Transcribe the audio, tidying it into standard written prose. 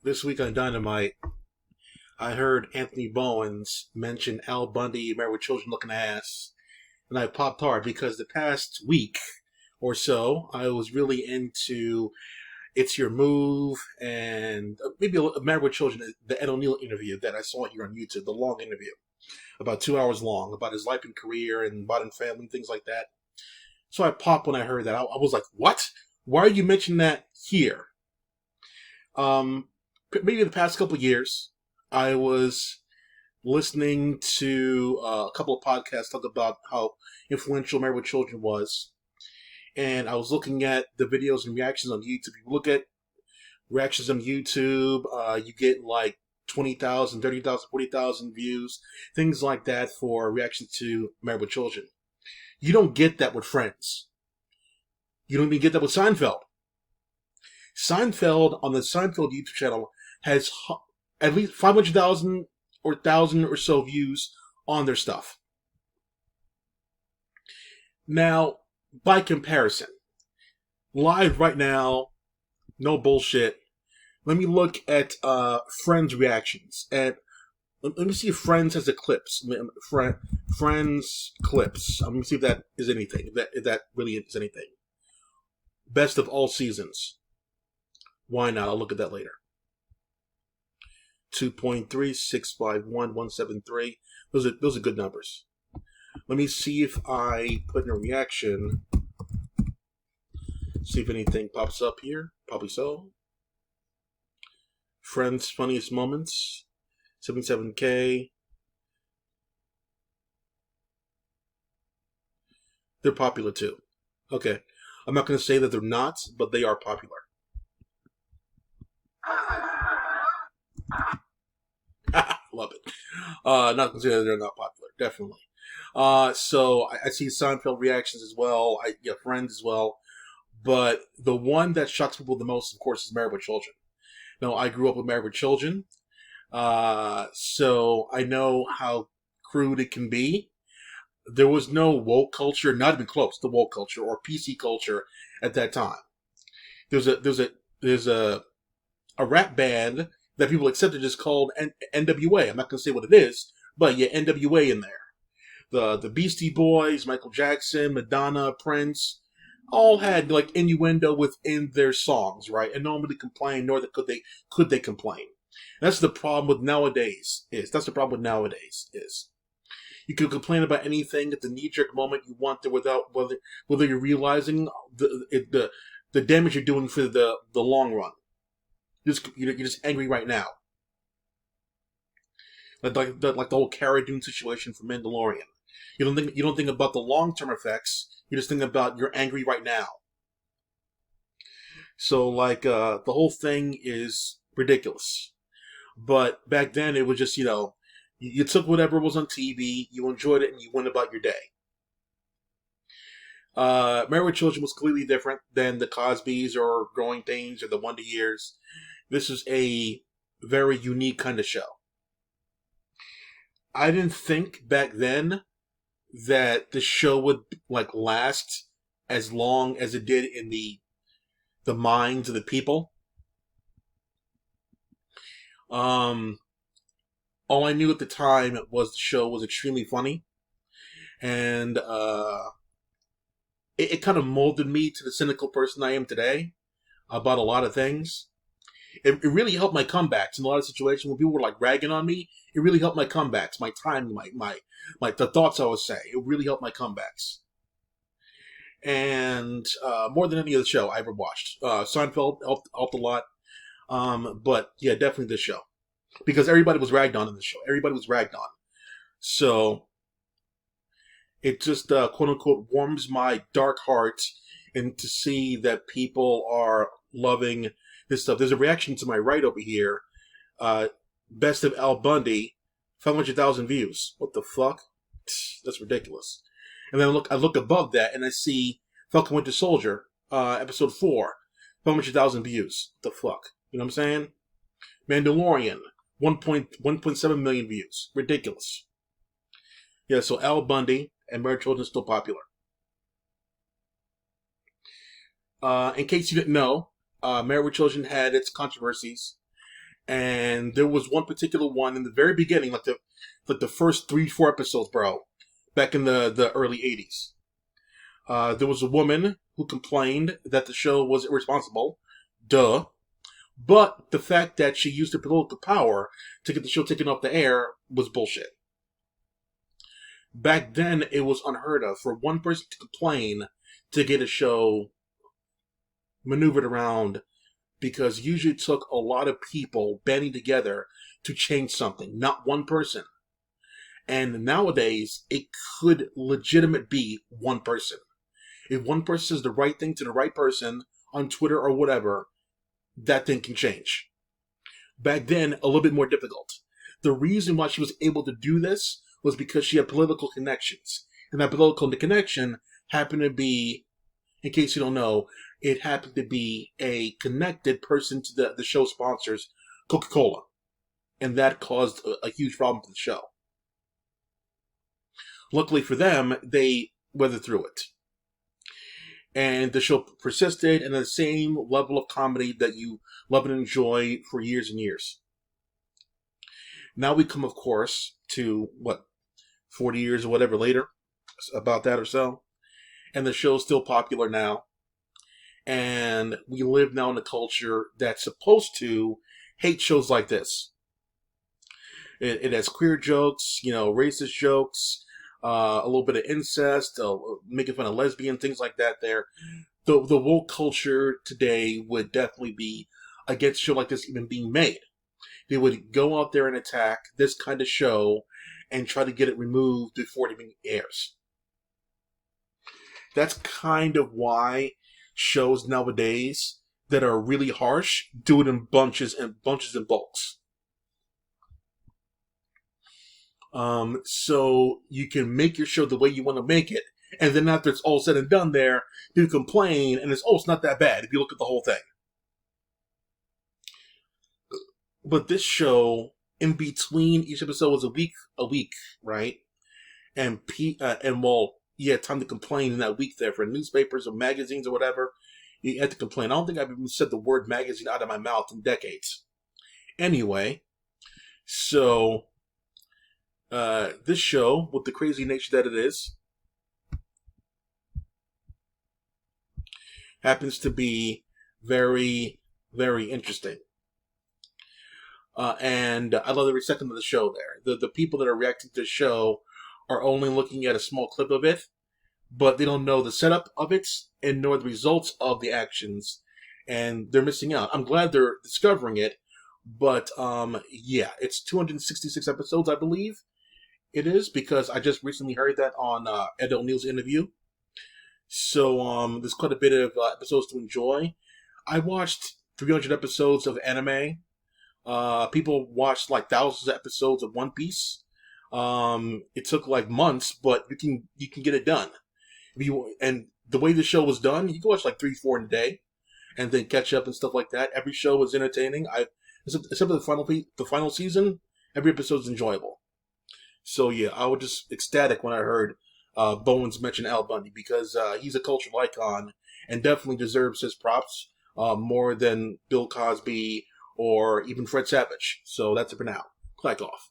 This week on Dynamite, I heard Anthony Bowens mention Al Bundy, Married with Children looking ass, and I popped hard because the past week or so, I was really into It's Your Move and maybe Married with Children, the Ed O'Neill interview that I saw here on YouTube, the long interview, about 2 hours long, about his life and career and modern family, things like that. So I popped when I heard that. I was like, what? Why are you mentioning that here? Maybe the past couple of years, I was listening to a couple of podcasts talk about how influential Married with Children was. And I was looking at the videos and reactions on YouTube. You look at reactions on YouTube, you get like 20,000, 30,000, 40,000 views, things like that for reactions to Married with Children. You don't get that with Friends. You don't even get that with Seinfeld. Seinfeld, on the Seinfeld YouTube channel, has at least 500,000 or 1,000 or so views on their stuff. Now, by comparison, live right now, no bullshit, let me look at Friends reactions. Let me see if Friends has a clips. Friends clips. Let me see if that is anything. If that really is anything. Best of all seasons. Why not? I'll look at that later. 2.3, 651, 173. Those are good numbers. Let me see if I put in a reaction. See if anything pops up here. Probably so. Friends funniest moments. 77K. They're popular too. Okay. I'm not going to say that they're not, but they are popular. Love it. Not going to say that they're not popular. Definitely. So I see Seinfeld reactions as well. I get Friends as well. But the one that shocks people the most, of course, is Married with Children. Now, I grew up with Married with Children. So I know how crude it can be. There was no woke culture, not even close to woke culture or PC culture at that time. There's a rap band that people accepted just called NWA. I'm not going to say what it is, but yeah, NWA in there. The Beastie Boys, Michael Jackson, Madonna, Prince, all had like innuendo within their songs, right? And no one really complained, nor could they complain. And that's the problem with nowadays. Is you can complain about anything at the knee-jerk moment you want to, without whether you're realizing the damage you're doing for the long run. You're just angry right now. Like the whole Cara Dune situation for Mandalorian. You don't think about the long-term effects. You just think about you're angry right now. So the whole thing is ridiculous. But back then it was just, you took whatever was on TV, you enjoyed it, and you went about your day. Married with Children was completely different than the Cosbys or Growing Pains or the Wonder Years. This is a very unique kind of show. I didn't think back then that the show would last as long as it did in the minds of the people. All I knew at the time was the show was extremely funny, and it kind of molded me to the cynical person I am today about a lot of things. It really helped my comebacks in a lot of situations when people were ragging on me. It really helped my comebacks, my time, the thoughts I would say. It really helped my comebacks. And more than any other show I ever watched, Seinfeld helped a lot. But yeah, definitely this show, because everybody was ragged on in the show. Everybody was ragged on, so it just quote unquote warms my dark heart, and to see that people are loving this stuff. There's a reaction to my right over here. Best of Al Bundy, 500,000 views. What the fuck? That's ridiculous. And then I look above that and I see Falcon Winter Soldier, episode 4, 500,000 views. What the fuck? You know what I'm saying? Mandalorian, 1.7 million views. Ridiculous. Yeah, so Al Bundy and Married Children is still popular. In case you didn't know, Married with Children had its controversies, and there was one particular one in the very beginning, like the first 3-4 episodes, bro, back in the early '80s. There was a woman who complained that the show was irresponsible. Duh. But the fact that she used her political power to get the show taken off the air was bullshit. Back then, it was unheard of for one person to complain to get a show maneuvered around, because usually it took a lot of people banding together to change something, not one person. And nowadays, it could legitimately be one person. If one person says the right thing to the right person on Twitter or whatever, that thing can change. Back then, a little bit more difficult. The reason why she was able to do this was because she had political connections. And that political connection happened to be, in case you don't know, it happened to be a connected person to the show sponsors, Coca-Cola. And that caused a huge problem for the show. Luckily for them, they weathered through it. And the show persisted in the same level of comedy that you love and enjoy for years and years. Now we come, of course, to, 40 years or whatever later? About that or so. And the show's still popular now. And we live now in a culture that's supposed to hate shows like this. It has queer jokes, racist jokes, a little bit of incest, making fun of lesbian, things like that there. The woke culture today would definitely be against a show like this even being made. They would go out there and attack this kind of show and try to get it removed before it even airs. That's kind of why shows nowadays that are really harsh do it in bunches and bulks. So you can make your show the way you want to make it, and then after it's all said and done there, you complain, and it's not that bad if you look at the whole thing. But this show, in between each episode, was a week, right? And you had time to complain in that week there for newspapers or magazines or whatever. You had to complain. I don't think I've even said the word magazine out of my mouth in decades. Anyway, so this show, with the crazy nature that it is, happens to be very, very interesting. And I love every second of the show there. The people that are reacting to the show are only looking at a small clip of it, but they don't know the setup of it and nor the results of the actions, and they're missing out. I'm glad they're discovering it, but yeah, it's 266 episodes, I believe it is, because I just recently heard that on Ed O'Neill's interview. So there's quite a bit of episodes to enjoy. I watched 300 episodes of anime. People watched like thousands of episodes of One Piece. It took like months, but you can get it done. And the way the show was done, you can watch like 3-4 in a day, and then catch up and stuff like that. Every show was entertaining. Except for the final season, every episode is enjoyable. So yeah, I was just ecstatic when I heard Bones mention Al Bundy, because he's a cultural icon and definitely deserves his props more than Bill Cosby or even Fred Savage. So that's it for now. Clack off.